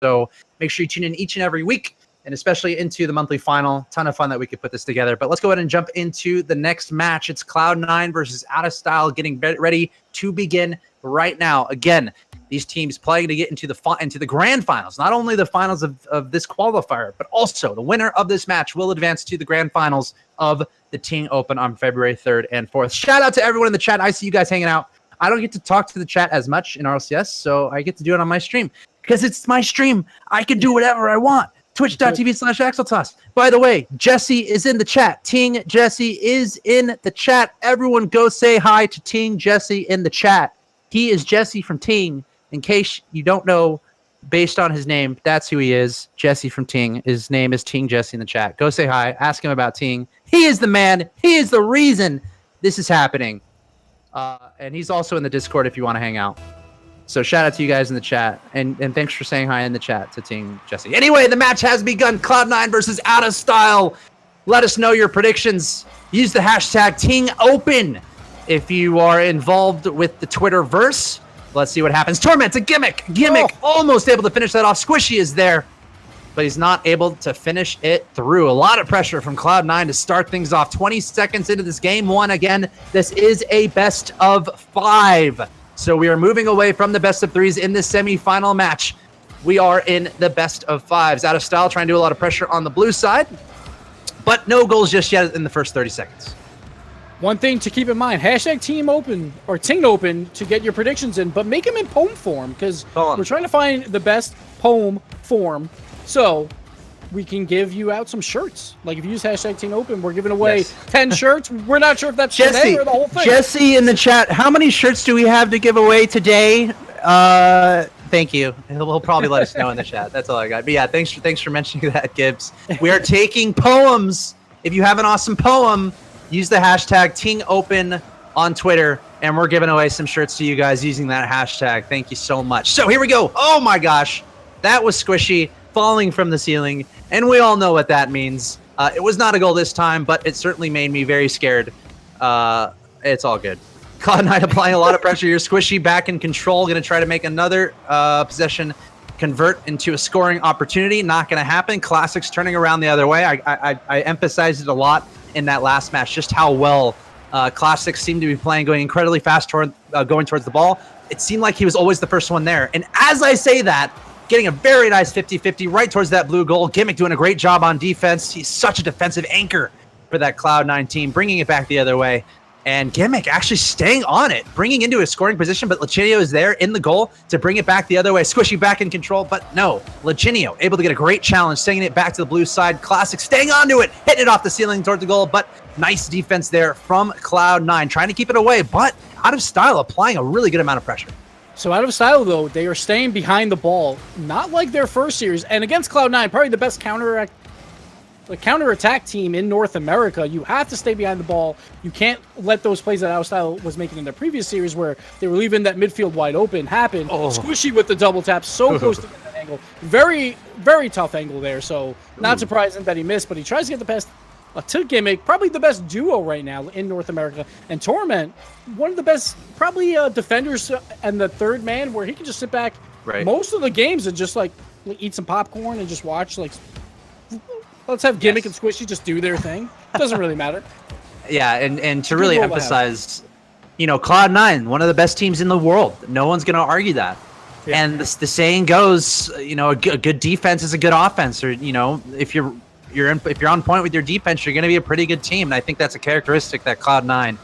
So make sure you tune in each and every week, and especially into the monthly final. Ton of fun that we could put this together. But let's go ahead and jump into the next match. It's Cloud9 versus OutofStyle, getting ready to begin right now. Again, these teams playing to get into the grand finals. Not only the finals of this qualifier, but also the winner of this match will advance to the grand finals of the Ting Open on February 3rd and 4th. Shout out to everyone in the chat. I see you guys hanging out. I don't get to talk to the chat as much in RLCS, so I get to do it on my stream. Because it's my stream. I can do whatever I want. Twitch.tv/Axeltoss. By the way, Jesse is in the chat. Ting Jesse is in the chat. Everyone go say hi to Ting Jesse in the chat. He is Jesse from Ting. In case you don't know, based on his name, that's who he is. Jesse from Ting. His name is Ting Jesse in the chat. Go say hi. Ask him about Ting. He is the man. He is the reason this is happening. And he's also in the Discord if you want to hang out. So shout out to you guys in the chat. And thanks for saying hi in the chat to Ting Jesse. Anyway, the match has begun. Cloud9 versus OutofStyle. Let us know your predictions. Use the hashtag TingOpen if you are involved with the Twitterverse. Let's see what happens. Torment, a gimmick. Almost able to finish that off. Squishy is there, but he's not able to finish it through. A lot of pressure from Cloud9 to start things off. 20 seconds into this game one. Again, this is a best of 5. So we are moving away from the best of 3s in this semifinal match. We are in the best of 5s. OutofStyle trying to do a lot of pressure on the blue side, but no goals just yet in the first 30 seconds. One thing to keep in mind, hashtag Team Open or Ting Open to get your predictions in, but make them in poem form because we're trying to find the best poem form so we can give you out some shirts. Like if you use hashtag Ting Open, we're giving away 10 shirts. We're not sure if that's today or the whole thing. Jesse in the chat, how many shirts do we have to give away today? Thank you. He'll probably let us know in the chat. That's all I got. But yeah, thanks for mentioning that, Gibbs. We are taking poems. If you have an awesome poem, use the hashtag TingOpen on Twitter, and we're giving away some shirts to you guys using that hashtag. Thank you so much. So here we go. Oh my gosh. That was Squishy falling from the ceiling, and we all know what that means. It was not a goal this time, but it certainly made me very scared. It's all good. Cloud9 applying a lot of pressure here. Squishy back in control. Going to try to make another possession convert into a scoring opportunity. Not going to happen. Klassux turning around the other way. I emphasized it a lot in that last match, just how well Klassux seemed to be playing, going incredibly fast toward going towards the ball. It seemed like he was always the first one there. And as I say that, getting a very nice 50-50 right towards that blue goal. Gimmick doing a great job on defense. He's such a defensive anchor for that Cloud9 team, bringing it back the other way. And Gimmick actually staying on it, bringing into a scoring position, but Lachinio is there in the goal to bring it back the other way. Squishy back in control, but no. Lachinio able to get a great challenge, sending it back to the blue side. Klassux staying onto it, hitting it off the ceiling towards the goal, but nice defense there from Cloud9, trying to keep it away, but OutofStyle applying a really good amount of pressure. So OutofStyle, though, they are staying behind the ball, not like their first series. And against Cloud9, probably the best counterattack team in North America. You have to stay behind the ball. You can't let those plays that OutofStyle was making in their previous series where they were leaving that midfield wide open happen. Squishy with the double tap, so close to get that angle. Very, very tough angle there. So not surprising that he missed, but he tries to get the pass to Gimmick, probably the best duo right now in North America. And Torment, one of the best, probably defenders and the third man where he can just sit back most of the games and just like eat some popcorn and just watch. Like, let's have Gimmick and Squishy just do their thing. Doesn't really matter. Yeah, and to really emphasize, you know, Cloud9, one of the best teams in the world. No one's going to argue that. Yeah. And the saying goes, you know, a good defense is a good offense. Or, you know, if you're on point with your defense, you're going to be a pretty good team. And I think that's a characteristic that Cloud9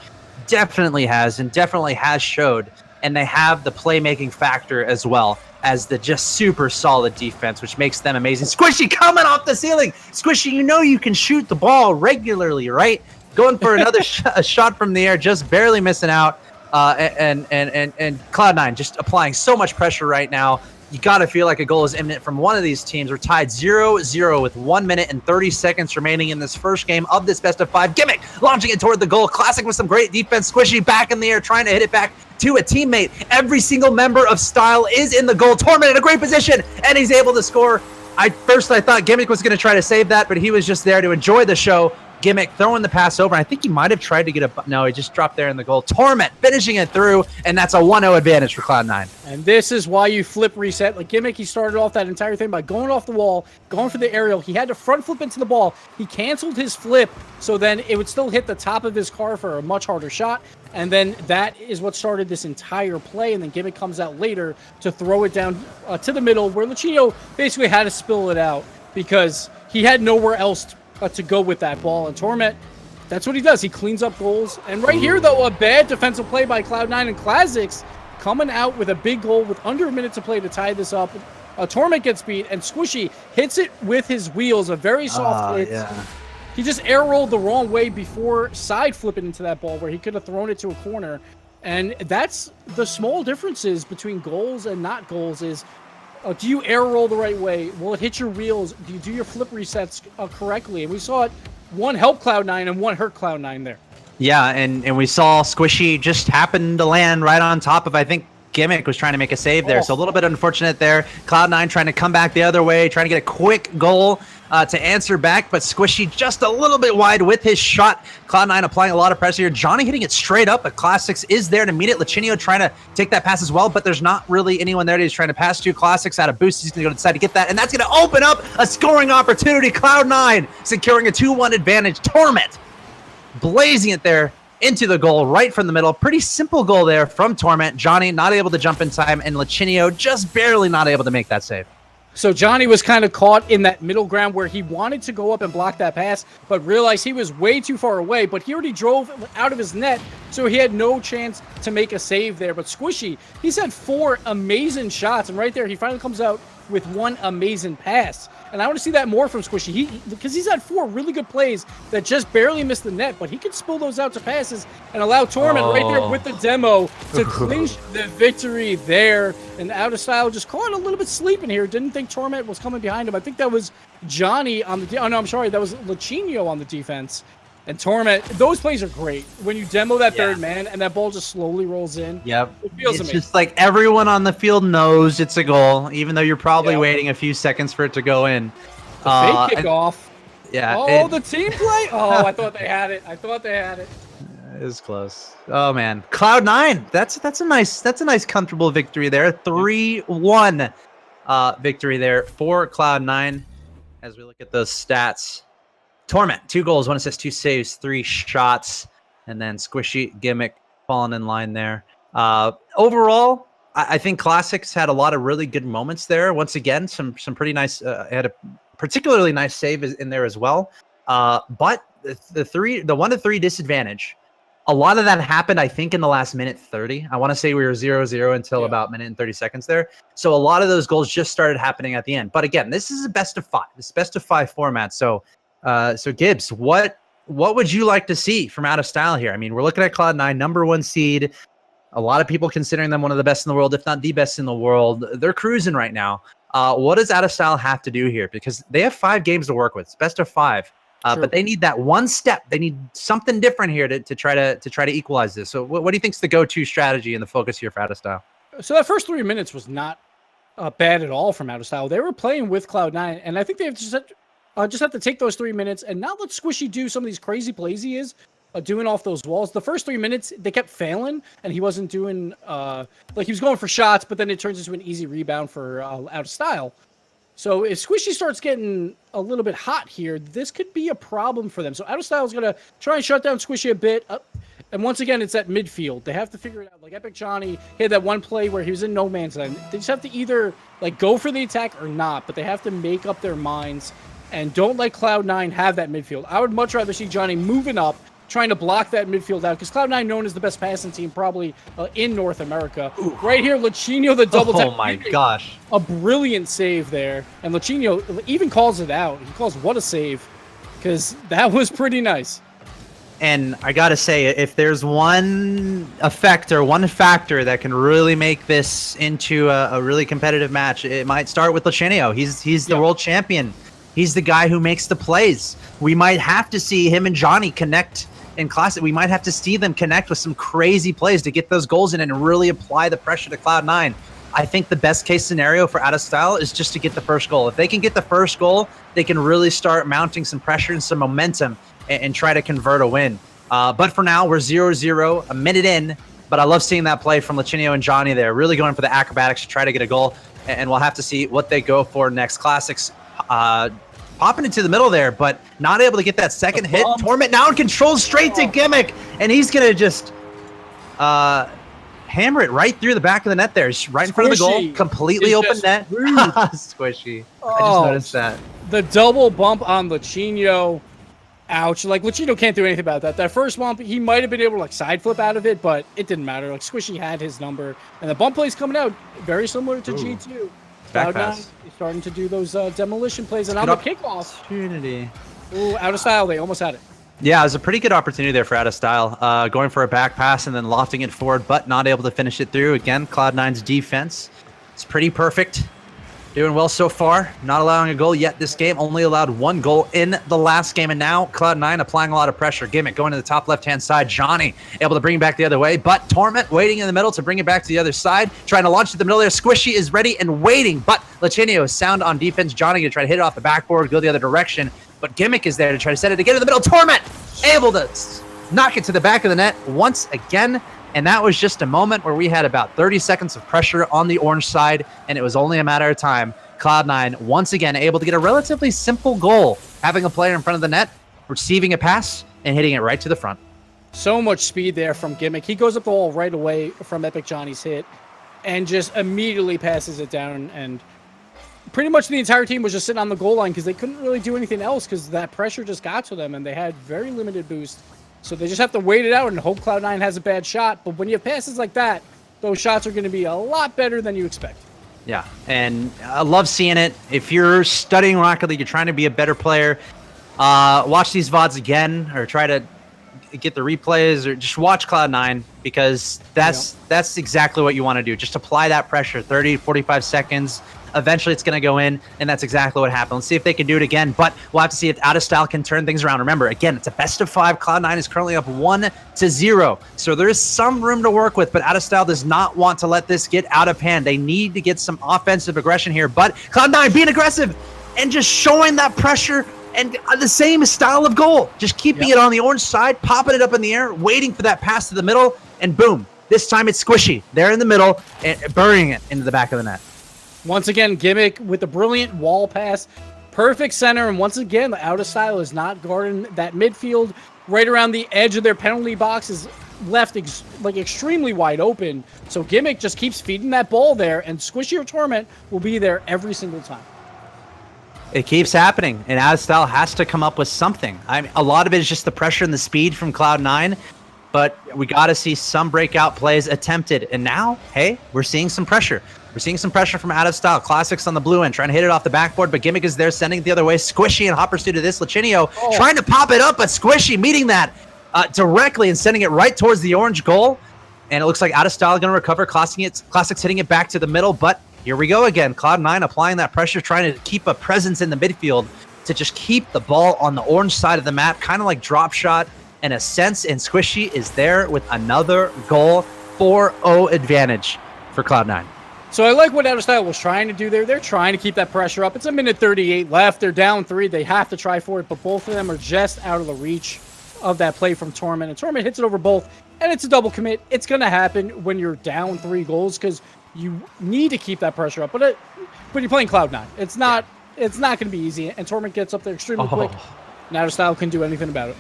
definitely has showed. And they have the playmaking factor as well as the just super solid defense, which makes them amazing. Squishy coming off the ceiling. Squishy, you know you can shoot the ball regularly, right? Going for another shot from the air, just barely missing out. And Cloud9 just applying so much pressure right now. You got to feel like a goal is imminent from one of these teams. We're tied 0-0 with 1 minute and 30 seconds remaining in this first game of this best of 5. Gimmick launching it toward the goal. Klassux with some great defense. Squishy back in the air, trying to hit it back to a teammate. Every single member of Style is in the goal. Torment in a great position, and he's able to score. I thought Gimmick was going to try to save that, but he was just there to enjoy the show. Gimmick throwing the pass over. I think he might have tried to get a... No, he just dropped there in the goal. Torment finishing it through, and that's a 1-0 advantage for Cloud9. And this is why you flip reset. Like Gimmick, he started off that entire thing by going off the wall, going for the aerial. He had to front flip into the ball. He canceled his flip, so then it would still hit the top of his car for a much harder shot. And then that is what started this entire play. And then Gimmick comes out later to throw it down to the middle, where Lachinio basically had to spill it out because he had nowhere else to go with that ball. And Torment, that's what he does. He cleans up goals. And right here, though, a bad defensive play by Cloud9 and Klassux coming out with a big goal with under a minute to play to tie this up. Torment gets beat, and Squishy hits it with his wheels, a very soft hit. Yeah. He just air rolled the wrong way before side flipping into that ball where he could have thrown it to a corner. And that's the small differences between goals and not goals is, do you air roll the right way? Will it hit your wheels? Do you do your flip resets correctly? And we saw it, one help Cloud9 and one hurt Cloud9 there. Yeah, and we saw Squishy just happen to land right on top of, I think, Gimmick was trying to make a save there. So a little bit unfortunate there. Cloud9 trying to come back the other way, trying to get a quick goal to answer back, but Squishy just a little bit wide with his shot. Cloud9 applying a lot of pressure here. Johnny hitting it straight up, but Klassux is there to meet it. Lachinio trying to take that pass as well, but there's not really anyone there that he's trying to pass to. Klassux out of boost. He's going to decide to get that, and that's going to open up a scoring opportunity. Cloud9 securing a 2-1 advantage. Torment blazing it there into the goal right from the middle. Pretty simple goal there from Torment. Johnny not able to jump in time, and Lachinio just barely not able to make that save. So Johnny was kind of caught in that middle ground where he wanted to go up and block that pass, but realized he was way too far away. But he already drove out of his net, so he had no chance to make a save there. But Squishy, he's had 4 amazing shots, and right there he finally comes out with 1 amazing pass. And I want to see that more from Squishy, because he's had 4 really good plays that just barely missed the net, but he could spill those out to passes and allow Torment right there with the demo to clinch the victory there. And OutofStyle just caught a little bit sleeping here. Didn't think Torment was coming behind him. I think that was Johnny on the... Oh, no, I'm sorry. That was Lachinio on the defense. And Torment, those plays are great. When you demo that third man and that ball just slowly rolls in. Yep. It feels amazing. Just like everyone on the field knows it's a goal, even though you're probably waiting a few seconds for it to go in. The fake kickoff. Yeah. Oh, the team play? Oh, I thought they had it. I thought they had it. It was close. Oh man. Cloud9. That's a nice comfortable victory there. 3-1 victory there for Cloud9. As we look at those stats. Torment, 2 goals, 1 assist, 2 saves, 3 shots, and then Squishy, Gimmick falling in line there. Overall, I think Klassux had a lot of really good moments there. Once again, some pretty nice. Had a particularly nice save in there as well. But the 1-3 disadvantage. A lot of that happened, I think, in the last minute 30. I want to say we were 0-0 until about minute and 30 seconds there. So a lot of those goals just started happening at the end. But again, this is a best of 5. This best of 5 format. So Gibbs, what would you like to see from OutofStyle here? I mean, we're looking at Cloud9, #1 seed. A lot of people considering them one of the best in the world, if not the best in the world. They're cruising right now. What does OutofStyle have to do here? Because they have 5 games to work with. It's best of 5. But they need that one step. They need something different here to try to equalize this. So what do you think is the go-to strategy and the focus here for OutofStyle? So that first 3 minutes was not bad at all from OutofStyle. They were playing with Cloud9, and I think they have just have to take those 3 minutes and not let Squishy do some of these crazy plays he is doing off those walls. The first 3 minutes, they kept failing, and he wasn't doing, like he was going for shots, but then it turns into an easy rebound for OutofStyle. So if Squishy starts getting a little bit hot here, this could be a problem for them. So OutofStyle is going to try and shut down Squishy a bit. And once again, it's at midfield. They have to figure it out. Like EPICJonny had that one play where he was in no man's land. They just have to either like go for the attack or not, but they have to make up their minds and don't let Cloud9 have that midfield. I would much rather see Johnny moving up, trying to block that midfield out, because Cloud9 known as the best passing team probably in North America. Ooh. Right here, Lachinio, the double tap. Oh my gosh. A brilliant save there. And Lachinio even calls it out. He calls what a save, because that was pretty nice. And I got to say, if there's one effect or one factor that can really make this into a really competitive match, it might start with Lachinio. He's the world champion. He's the guy who makes the plays. We might have to see him and Johnny connect in Klassux. We might have to see them connect with some crazy plays to get those goals in and really apply the pressure to Cloud9. I think the best case scenario for OutofStyle is just to get the first goal. If they can get the first goal, they can really start mounting some pressure and some momentum and try to convert a win. But for now, we're 0-0, a minute in. But I love seeing that play from Lachinio and Johnny there, really going for the acrobatics to try to get a goal. And we'll have to see what they go for next. Klassux popping into the middle there, but not able to get that second hit. Torment now in control, straight to Gimmick, and he's going to just hammer it right through the back of the net there. Right in front of the goal, completely open net. Squishy. I just noticed that. The double bump on Lachinio. Ouch. Like, Lachinio can't do anything about that. That first bump, he might have been able to, like, side flip out of it, but it didn't matter. Like, Squishy had his number. And the bump play's coming out very similar to G2. Cloud9 is starting to do those demolition plays. And on the kickoff. Opportunity. Ooh, OutofStyle. They almost had it. Yeah, it was a pretty good opportunity there for OutofStyle. Going for a back pass and then lofting it forward, but not able to finish it through. Again, Cloud9's defense. It's pretty perfect. Doing well so far. Not allowing a goal yet this game. Only allowed 1 goal in the last game. And now Cloud9 applying a lot of pressure. Gimmick going to the top left-hand side. Johnny able to bring it back the other way. But Torment waiting in the middle to bring it back to the other side. Trying to launch to the middle there. Squishy is ready and waiting. But Lachinio is sound on defense. Johnny going to try to hit it off the backboard, go the other direction. But Gimmick is there to try to set it again in the middle. Torment able to knock it to the back of the net once again. And that was just a moment where we had about 30 seconds of pressure on the orange side, and it was only a matter of time. Cloud9 once again able to get a relatively simple goal, having a player in front of the net, receiving a pass, and hitting it right to the front. So much speed there from Gimmick. He goes up the wall right away from EPICJonny's hit and just immediately passes it down. And pretty much the entire team was just sitting on the goal line because they couldn't really do anything else because that pressure just got to them, and they had very limited boost. So they just have to wait it out and hope Cloud9 has a bad shot. But when you have passes like that, those shots are going to be a lot better than you expect. Yeah, and I love seeing it. If you're studying Rocket League, you're trying to be a better player, watch these VODs again or try to get the replays or just watch Cloud9 because that's exactly what you want to do. Just apply that pressure, 30, 45 seconds. Eventually, it's going to go in, and that's exactly what happened. Let's see if they can do it again, but we'll have to see if OutofStyle can turn things around. Remember, again, it's a best of 5. Cloud9 is currently up 1-0, so there is some room to work with, but OutofStyle does not want to let this get out of hand. They need to get some offensive aggression here, but Cloud9 being aggressive and just showing that pressure and the same style of goal, just keeping it on the orange side, popping it up in the air, waiting for that pass to the middle, and boom. This time it's Squishy there in the middle and burying it into the back of the net. Once again, Gimmick with a brilliant wall pass. Perfect center. And once again, the OutofStyle is not guarding that midfield. Right around the edge of their penalty box is left extremely wide open. So Gimmick just keeps feeding that ball there, and Squishy or Torment will be there every single time. It keeps happening, and OutofStyle has to come up with something. I mean, a lot of it is just the pressure and the speed from Cloud9, but we got to see some breakout plays attempted. And now, hey, we're seeing some pressure. We're seeing some pressure from OutofStyle. Klassux on the blue end, trying to hit it off the backboard, but Gimmick is there, sending it the other way. Squishy and Hopper's due to this. Lachinio trying to pop it up, but Squishy meeting that directly and sending it right towards the orange goal. And it looks like OutofStyle going to recover. Klassux hitting it back to the middle, but here we go again. Cloud9 applying that pressure, trying to keep a presence in the midfield to just keep the ball on the orange side of the map, kind of like drop shot in a sense. And Squishy is there with another goal. 4-0 advantage for Cloud9. So I like what OutofStyle was trying to do there. They're trying to keep that pressure up. It's a minute 38 left. They're down 3. They have to try for it, but both of them are just out of the reach of that play from Torment. And Torment hits it over both, and it's a double commit. It's going to happen when you're down 3 goals because you need to keep that pressure up. But you're playing Cloud9. It's not going to be easy, and Torment gets up there extremely quick. And OutofStyle couldn't do anything about it.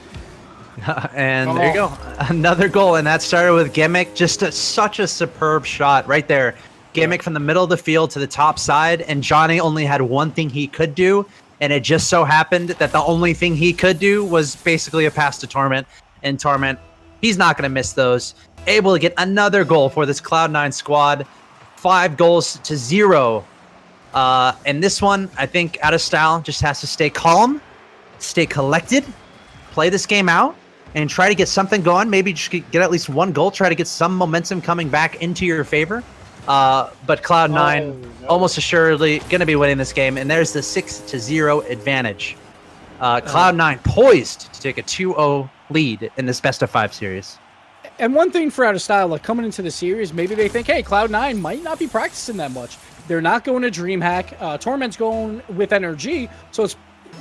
And there you go. Another goal, and that started with Gimmick. Just such a superb shot right there. Gimmick from the middle of the field to the top side, and Johnny only had one thing he could do, and it just so happened that the only thing he could do was basically a pass to Torment, and Torment, he's not going to miss those. Able to get another goal for this Cloud9 squad, 5-0. And this one, I think OutofStyle just has to stay calm, stay collected, play this game out, and try to get something going. Maybe just get at least 1 goal, try to get some momentum coming back into your favor. But Cloud9 almost assuredly going to be winning this game, and there's the 6-0 advantage. Cloud9 poised to take a 2-0 lead in this best of 5 series. And one thing for OutofStyle, like coming into the series, maybe they think, hey, Cloud9 might not be practicing that much. They're not going to DreamHack. Torment's going with NRG, so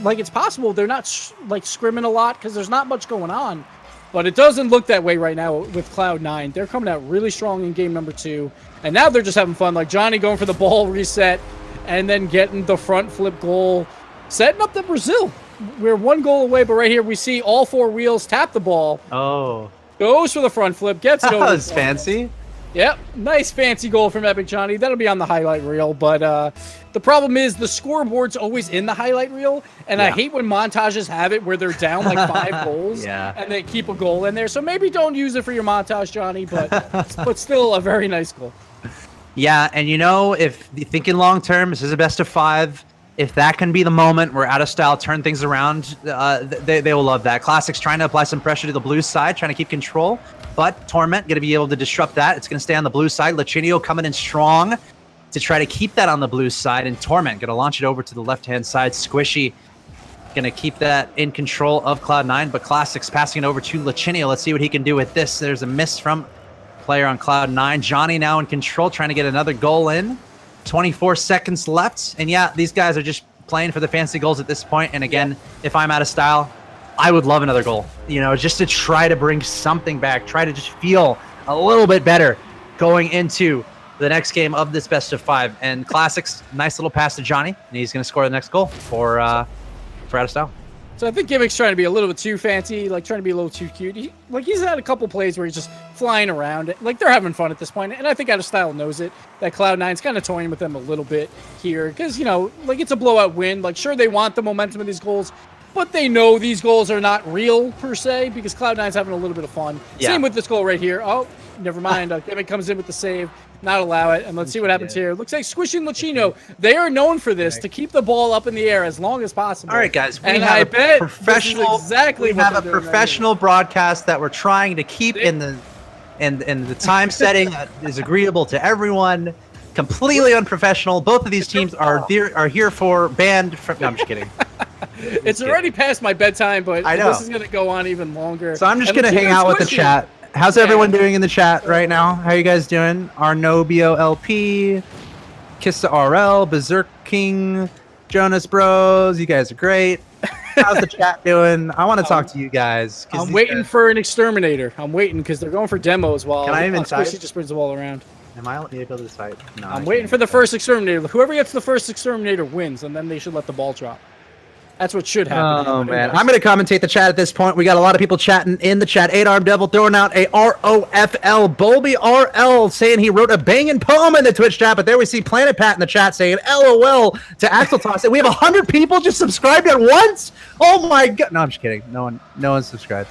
it's possible they're not like scrimming a lot because there's not much going on. But it doesn't look that way right now with Cloud9. They're coming out really strong in game number 2, and now they're just having fun. Like Johnny going for the ball reset, and then getting the front flip goal, setting up the Brazil. We're 1 goal away, but right here we see all 4 wheels tap the ball. Oh. Goes for the front flip, gets it over. That was fancy. Yep, nice fancy goal from EPICJonny. That'll be on the highlight reel, but the problem is the scoreboard's always in the highlight reel, and I hate when montages have it where they're down like 5 goals, and they keep a goal in there. So maybe don't use it for your montage, Johnny, but still a very nice goal. Yeah, and you know, if thinking long term, this is a best of 5. If that can be the moment where OutofStyle turn things around, they will love that. Klassux trying to apply some pressure to the blue side, trying to keep control, but Torment going to be able to disrupt that. It's going to stay on the blue side. Lachinio coming in strong to try to keep that on the blue side, and Torment going to launch it over to the left-hand side. Squishy going to keep that in control of Cloud9, but Klassux passing it over to Lachinio. Let's see what he can do with this. There's a miss from player on Cloud9. Johnny now in control, trying to get another goal in. 24 seconds left, and yeah, these guys are just playing for the fancy goals at this point. And again, if I'm OutofStyle, I would love another goal, you know, just to try to bring something back, try to just feel a little bit better going into the next game of this best of 5. And Klassux, nice little pass to Johnny, and he's going to score the next goal for OutofStyle. So I think Gimmick's trying to be a little bit too fancy, like trying to be a little too cute. He's had a couple plays where he's just flying around. Like, they're having fun at this point, and I think OutofStyle knows it, that Cloud9's kind of toying with them a little bit here because, you know, like, it's a blowout win. Like, sure, they want the momentum of these goals, but they know these goals are not real, per se, because Cloud9's having a little bit of fun. Yeah. Same with this goal right here. Oh, never mind. Gimmick comes in with the save. Not allow it, and let's see what happens here. Looks like Squishy and Lachinio, they are known for this, to keep the ball up in the air as long as possible. All right, guys, we have a professional broadcast that we're trying to keep in the time setting that is agreeable to everyone. Completely unprofessional. Both of these teams are here for banned from. No, I'm just kidding. It's already past my bedtime, but this is going to go on even longer. So I'm just going to hang out with the chat. How's everyone doing in the chat right now? How are you guys doing? Arnobio LP, Kissa RL, Berserk King, Jonas Bros. You guys are great. How's the chat doing? I want to talk to you guys. I'm waiting for an exterminator. I'm waiting because they're going for demos while Can I even Squishy just brings the ball around. Am I able to fight? No, I'm waiting for the first exterminator. Whoever gets the first exterminator wins, and then they should let the ball drop. That's what should happen. Oh, man. I'm going to commentate the chat at this point. We got a lot of people chatting in the chat. 8-Arm Devil throwing out a ROFL. Bolby RL saying he wrote a banging poem in the Twitch chat, but there we see Planet Pat in the chat saying LOL to Axeltoss. We have 100 people just subscribed at once? Oh, my God. No, I'm just kidding. No one subscribed.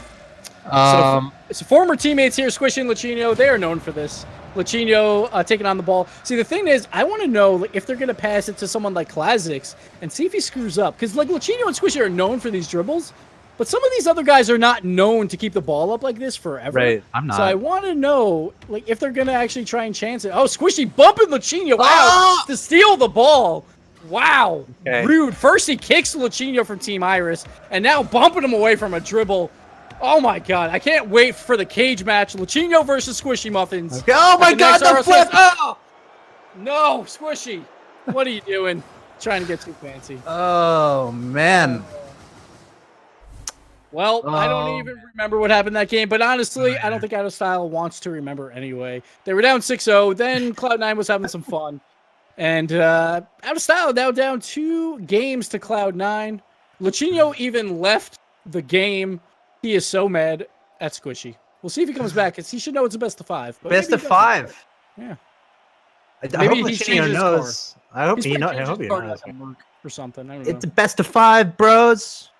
So former teammates here, Squishy and Lachinio, they are known for this. Lachinio taking on the ball. See, the thing is, I want to know like, if they're going to pass it to someone like Klassux and see if he screws up. Because like Lachinio and Squishy are known for these dribbles, but some of these other guys are not known to keep the ball up like this forever. Right, I'm not. So I want to know like if they're going to actually try and chance it. Oh, Squishy bumping Lachinio out to steal the ball. Wow, rude. First he kicks Lachinio from Team Iris, and now bumping him away from a dribble. Oh my God, I can't wait for the cage match. Lachinio versus Squishy Muffins. Okay. Oh my God, the flip! Oh! No, Squishy. What are you doing? Trying to get too fancy. Oh, man. Well, I don't even remember what happened that game, but honestly, I don't think OutofStyle wants to remember anyway. They were down 6-0, then Cloud9 was having some fun. And OutofStyle now down 2 games to Cloud9. Lachinio even left the game. He is so mad at Squishy. We'll see if he comes back, because he should know it's a best of 5. Best of 5? Yeah. I hope Lachinio knows. I hope he knows. Or something. I don't know. It's a best of 5, bros.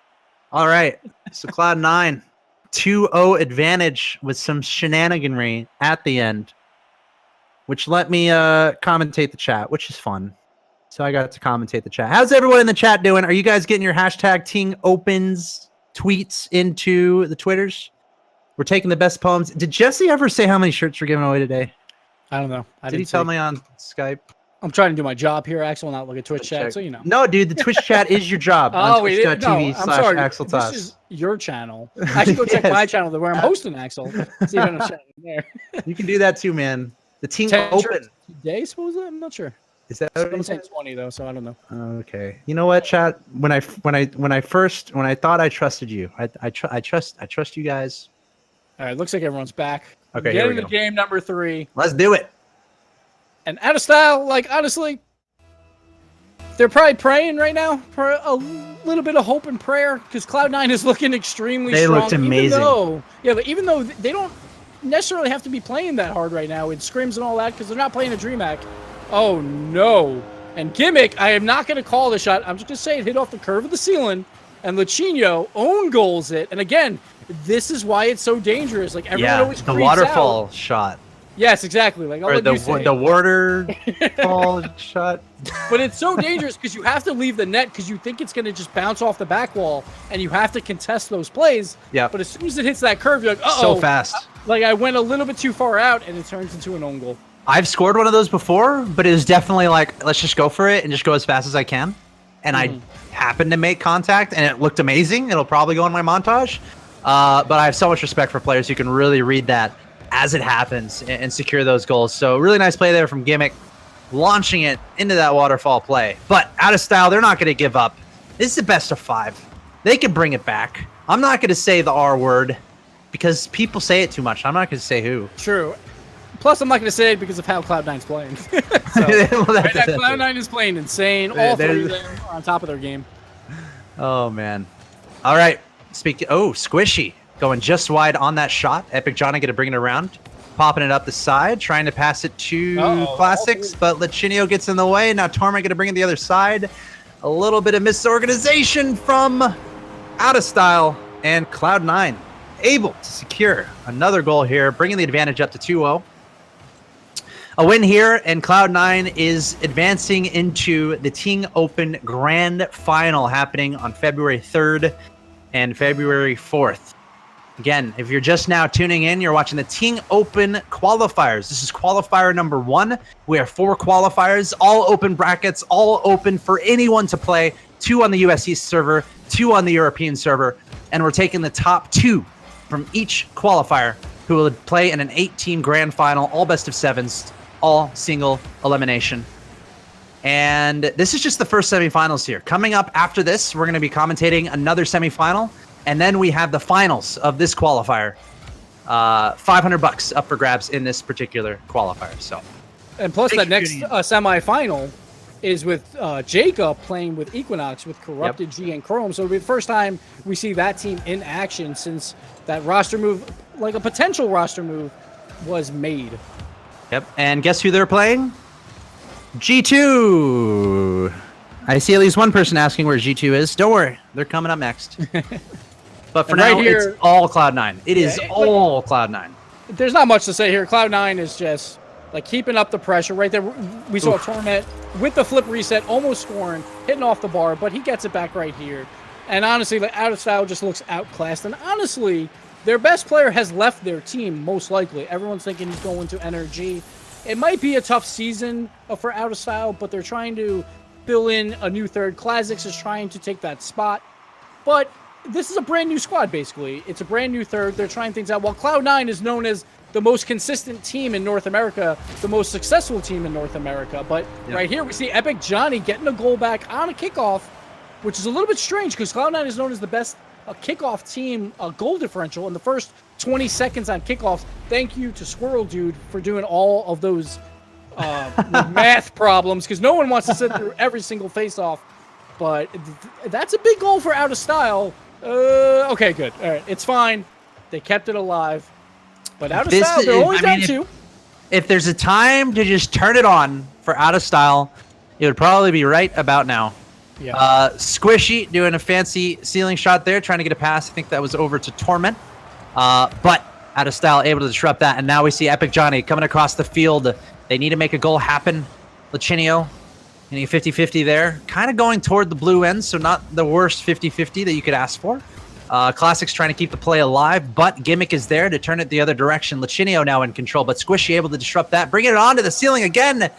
All right. So Cloud9, 2-0 advantage with some shenaniganry at the end, which let me commentate the chat, which is fun. So I got to commentate the chat. How's everyone in the chat doing? Are you guys getting your hashtag Ting opens tweets into the Twitters? We're taking the best poems. Did Jesse ever say how many shirts we're giving away today? I don't know. Did he tell me on Skype? I'm trying to do my job here, Axel, not look at Twitch chat, so you know. No, dude, the Twitch chat is your job. Oh, wait, no, I'm sorry. Axeltoss. This is your channel. I should go check my channel where I'm hosting Axel. See if I'm chatting there. You can do that too, man. The Ting Open today, supposedly. I'm not sure. Is that? I'm saying 20 though, so I don't know. Okay. You know what, chat? When I thought I trusted you, I trust you guys. All right, looks like everyone's back. Okay, getting to game number 3. Let's do it. And OutofStyle, like honestly, they're probably praying right now for a little bit of hope and prayer because Cloud9 is looking extremely strong. They looked amazing. Even though they don't necessarily have to be playing that hard right now in scrims and all that because they're not playing a DreamHack. Oh no! And Gimmick, I am not going to call the shot. I'm just going to say it hit off the curve of the ceiling, and Lachinio own goals it. And again, this is why it's so dangerous. Like everyone always the waterfall shot. Yes, exactly. Like or the waterfall shot. But it's so dangerous because you have to leave the net because you think it's going to just bounce off the back wall, and you have to contest those plays. Yeah. But as soon as it hits that curve, you're like, uh-oh. So fast. Like I went a little bit too far out, and it turns into an own goal. I've scored one of those before, but it was definitely like, let's just go for it and just go as fast as I can. And I happened to make contact, and it looked amazing. It'll probably go in my montage. But I have so much respect for players who can really read that as it happens and secure those goals. So really nice play there from Gimmick, launching it into that waterfall play. But OutofStyle, they're not going to give up. This is the best of 5. They can bring it back. I'm not going to say the R word because people say it too much. I'm not going to say who. True. Plus, I'm not going to say it because of how Cloud9's playing. So, Cloud9 is playing insane. All 3 of them are on top of their game. Oh, man. All right. Squishy. Going just wide on that shot. EPICJonny going to bring it around. Popping it up the side. Trying to pass it to Klassux, but Lachinio gets in the way. Now Torment going to bring it the other side. A little bit of misorganization from OutofStyle, and Cloud9 able to secure another goal here, bringing the advantage up to 2-0. A win here, and Cloud9 is advancing into the Ting Open Grand Final happening on February 3rd and February 4th. Again, if you're just now tuning in, you're watching the Ting Open qualifiers. This is qualifier number 1. We have 4 qualifiers, all open brackets, all open for anyone to play. 2 on the US East server, 2 on the European server, and we're taking the top 2 from each qualifier who will play in an 8-team grand final, all best of 7s, all single elimination. And this is just the first semifinals here. Coming up after this, we're going to be commentating another semifinal. And then we have the finals of this qualifier. $500 up for grabs in this particular qualifier. So, and plus that next semifinal is with Jacob playing with Equinox with Corrupted G and Chrome. So it'll be the first time we see that team in action since that roster move, like a potential roster move, was made. Yep. And guess who they're playing? G2. I see at least one person asking where G2 is. Don't worry, they're coming up next. But for now, it's all Cloud9. It is all Cloud9. There's not much to say here. Cloud9 is just like keeping up the pressure right there. We saw Torment with the flip reset, almost scoring, hitting off the bar, but he gets it back right here. And honestly, like OutofStyle just looks outclassed. And honestly, their best player has left their team, most likely. Everyone's thinking he's going to NRG. It might be a tough season for OutofStyle, but they're trying to fill in a new third. Klassux is trying to take that spot. But this is a brand new squad, basically. It's a brand new third. They're trying things out. While Cloud9 is known as the most consistent team in North America, the most successful team in North America. But right here, we see EPICJonny getting a goal back on a kickoff, which is a little bit strange because Cloud9 is known as the best kickoff team goal differential in the first 20 seconds on kickoffs. Thank you to Squirrel Dude for doing all of those math problems because no one wants to sit through every single face-off. But that's a big goal for OutofStyle. Okay, good. All right, it's fine. They kept it alive. But OutofStyle, they're only down 2. If there's a time to just turn it on for OutofStyle, it would probably be right about now. Yeah. Squishy doing a fancy ceiling shot there, trying to get a pass. I think that was over to Torment. But OutofStyle able to disrupt that. And now we see EPICJonny coming across the field. They need to make a goal happen. Lachinio getting a 50-50 there. Kind of going toward the blue end, so not the worst 50-50 that you could ask for. Klassux trying to keep the play alive, but Gimmick is there to turn it the other direction. Lachinio now in control, but Squishy able to disrupt that. Bringing it onto the ceiling again.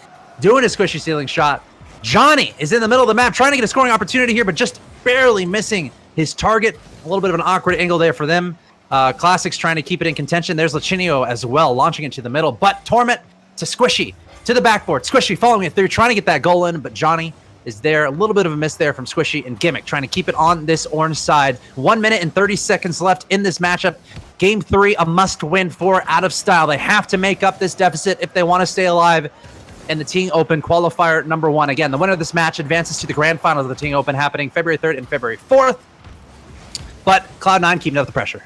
doing a squishy ceiling shot. Johnny is in the middle of the map trying to get a scoring opportunity here, but just barely missing his target. A little bit of an awkward angle there for them. Klassux trying to keep it in contention. There's Lachinio as well, launching it to the middle. But Torment to Squishy, to the backboard. Squishy following it through, trying to get that goal in, but Johnny is there. A little bit of a miss there from Squishy and Gimmick, trying to keep it on this orange side. 1 minute and 30 seconds left in this matchup. Game 3, a must-win for OutofStyle. They have to make up this deficit if they want to stay alive in the Ting Open Qualifier number 1. Again, the winner of this match advances to the Grand Finals of the Ting Open, happening February 3rd and February 4th. But Cloud9 keeping up the pressure.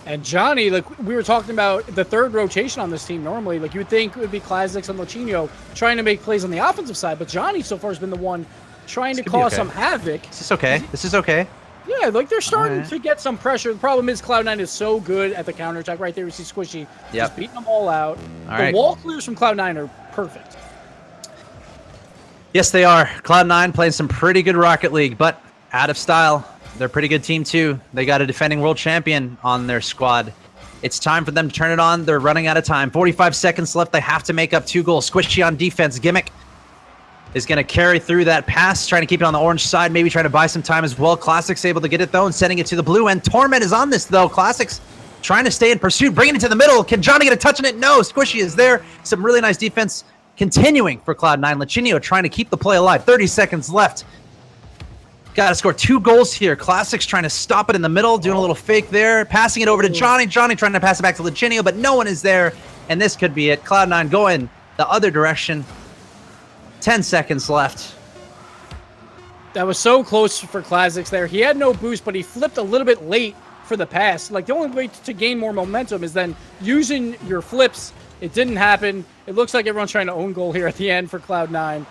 And Johnny, like we were talking about the third rotation on this team normally, like you would think it would be Klassux and Lachinio trying to make plays on the offensive side, but Johnny so far has been the one trying to cause some havoc. This is okay. This is okay. Yeah, like they're starting to get some pressure. The problem is Cloud9 is so good at the counterattack. Right there, we see Squishy just beating them all out. The wall clears from Cloud9 are perfect. Yes, they are. Cloud9 playing some pretty good Rocket League, but OutofStyle, they're a pretty good team too. They got a defending world champion on their squad. It's time for them to turn it on. They're running out of time. 45 seconds left. They have to make up 2 goals. Squishy on defense. Gimmick is going to carry through that pass, trying to keep it on the orange side, maybe trying to buy some time as well. Klassux able to get it though and sending it to the blue end. Torment is on this though. Klassux trying to stay in pursuit, bringing it to the middle. Can Johnny get a touch on it? No. Squishy is there. Some really nice defense continuing for Cloud9. Lachinio trying to keep the play alive. 30 seconds left. Got to score 2 goals here. Klassux trying to stop it in the middle, doing a little fake there, passing it over to Johnny. Johnny trying to pass it back to Lachinio, but no one is there, and this could be it. Cloud9 going the other direction. 10 seconds left. That was so close for Klassux there. He had no boost, but he flipped a little bit late for the pass. Like, the only way to gain more momentum is then using your flips. It didn't happen. It looks like everyone's trying to own goal here at the end for Cloud9.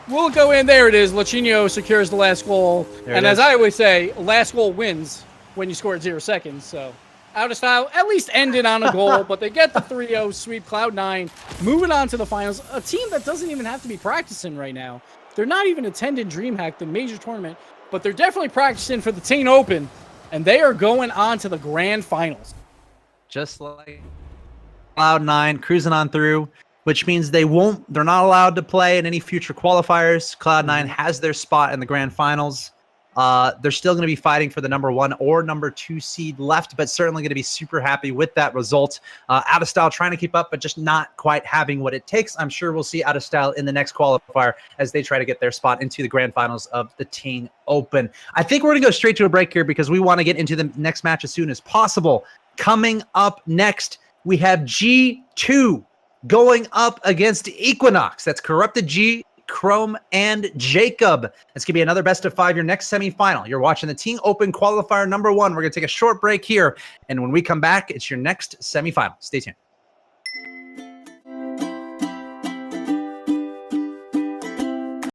We'll go in. There it is. Lachinio secures the last goal. And as I always say, last goal wins when you score at 0 seconds. So OutofStyle at least ended on a goal, but they get the 3-0 sweep. Cloud9 moving on to the finals. A team that doesn't even have to be practicing right now. They're not even attending DreamHack, the major tournament, but they're definitely practicing for the Ting Open, and they are going on to the grand finals. Just like Cloud9 cruising on through, which means they're not allowed to play in any future qualifiers. Cloud9 has their spot in the grand finals. They're still going to be fighting for the number 1 or number 2 seed left, but certainly going to be super happy with that result. OutofStyle trying to keep up, but just not quite having what it takes. I'm sure we'll see OutofStyle in the next qualifier as they try to get their spot into the grand finals of the Ting Open. I think we're going to go straight to a break here because we want to get into the next match as soon as possible. Coming up next, we have G2 going up against Equinox. That's Corrupted G, Chrome, and Jacob. It's going to be another best of 5, your next semifinal. You're watching the Ting Open Qualifier number 1. We're going to take a short break here, and when we come back, it's your next semifinal. Stay tuned.